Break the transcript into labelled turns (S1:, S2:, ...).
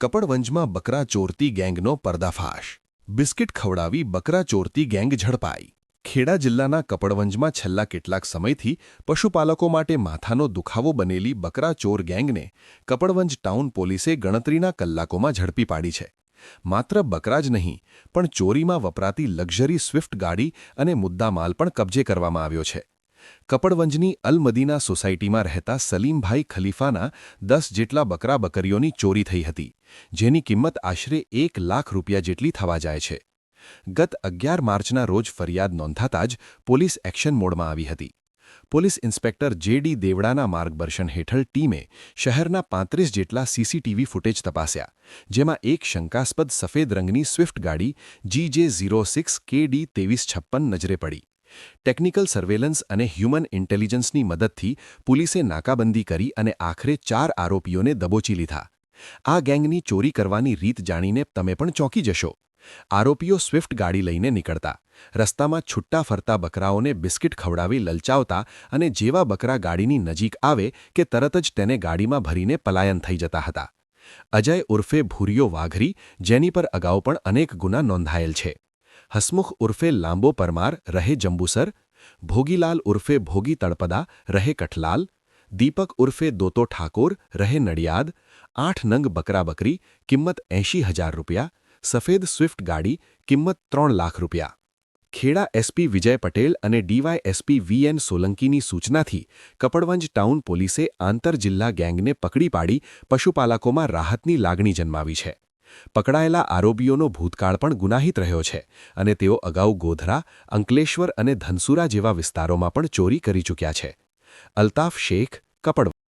S1: કપડવંજમાં બકરા ચોરતી ગેંગનો પર્દાફાશ. બિસ્કિટ ખવડાવી બકરા ચોરતી ગેંગ ઝડપાઈ. ખેડા જિલ્લાના કપડવંજમાં છેલ્લા કેટલાક સમયથી પશુપાલકો માટે માથાનો દુખાવો બનેલી બકરા ચોર ગેંગને કપડવંજ ટાઉન પોલીસે ગણતરીના કલાકોમાં ઝડપી પાડી છે. માત્ર બકરા જ નહીં, પણ ચોરીમાં વપરાતી લક્ઝરી સ્વિફ્ટ ગાડી અને મુદ્દામાલ પણ કબજે કરવામાં આવ્યો છે. કપડવંજની અલ મદીના સોસાયટીમાં રહેતા સલીમભાઈ ખલીફાના 10 જેટલા બકરા બકરીઓની ચોરી થઈ હતી, જેની કિંમત આશરે 1 લાખ રૂપિયા જેટલી થવા જાય છે. ગત 11 માર્ચના રોજ ફરિયાદ નોંધાતા જ પોલીસ એક્શન મોડમાં આવી હતી. Police inspector જે.ડી. દેવડાના માર્ગદર્શન હેઠળ ટીમે શહેરના 35 જેટલા સીસીટીવી ફૂટેજ તપાસ્યા, જેમાં એક શંકાસ્પદ સફેદ રંગની સ્વિફ્ટ ગાડી GJ06 KD 2356 નજરે પડી. ટેકનિકલ સર્વેલન્સ અને હ્યુમન ઇન્ટેલિજન્સની મદદથી પોલીસે નાકાબંધી કરી અને આખરે 4 આરોપીઓને દબોચી લીધા. આ ગેંગની ચોરી કરવાની રીત જાણીને તમે પણ ચોંકી જશો. આરોપીઓ સ્વિફ્ટ ગાડી લઈને નીકળતા, રસ્તામાં છૂટ્ટા ફરતા બકરાઓને બિસ્કિટ ખવડાવી લલચાવતા અને જેવા બકરા ગાડીની નજીક આવે કે તરત જ તેને ગાડીમાં ભરીને પલાયન થઈ જતા હતા. અજય ઉર્ફે ભૂરિયો વાઘરી, જેની પર અગાઉ પણ અનેક ગુના નોંધાયેલ છે. હસમુખ ઉર્ફે લાંબો પરમાર, રહે જંબુસર. ભોગીલાલ ઉર્ફે ભોગી તળપદા, રહે કઠલાલ. દીપક ઉર્ફે દોતો ઠાકોર, રહે નડિયાદ. 8 નંગ બકરા બકરી, કિંમત 80,000 રૂપિયા. સફેદ સ્વિફ્ટ ગાડી, કિંમત 3 લાખ રૂપિયા. ખેડા એસપી વિજય પટેલ અને ડીવાયએસપી વીએન સોલંકીની સૂચનાથી કપડવંજ ટાઉન પોલીસે આંતરજિલ્લા ગેંગને પકડી પાડી પશુપાલકોમાં રાહતની લાગણી જન્માવી છે. પકડાયેલા આરોપીઓનો ભૂતકાળ પણ ગુનાહિત રહ્યો છે અને તેઓ અગાઉ ગોધરા, અંકલેશ્વર અને ધનસુરા જેવા વિસ્તારોમાં પણ ચોરી કરી ચૂક્યા છે. અલ્તાફ શેખ, કપડવંજ.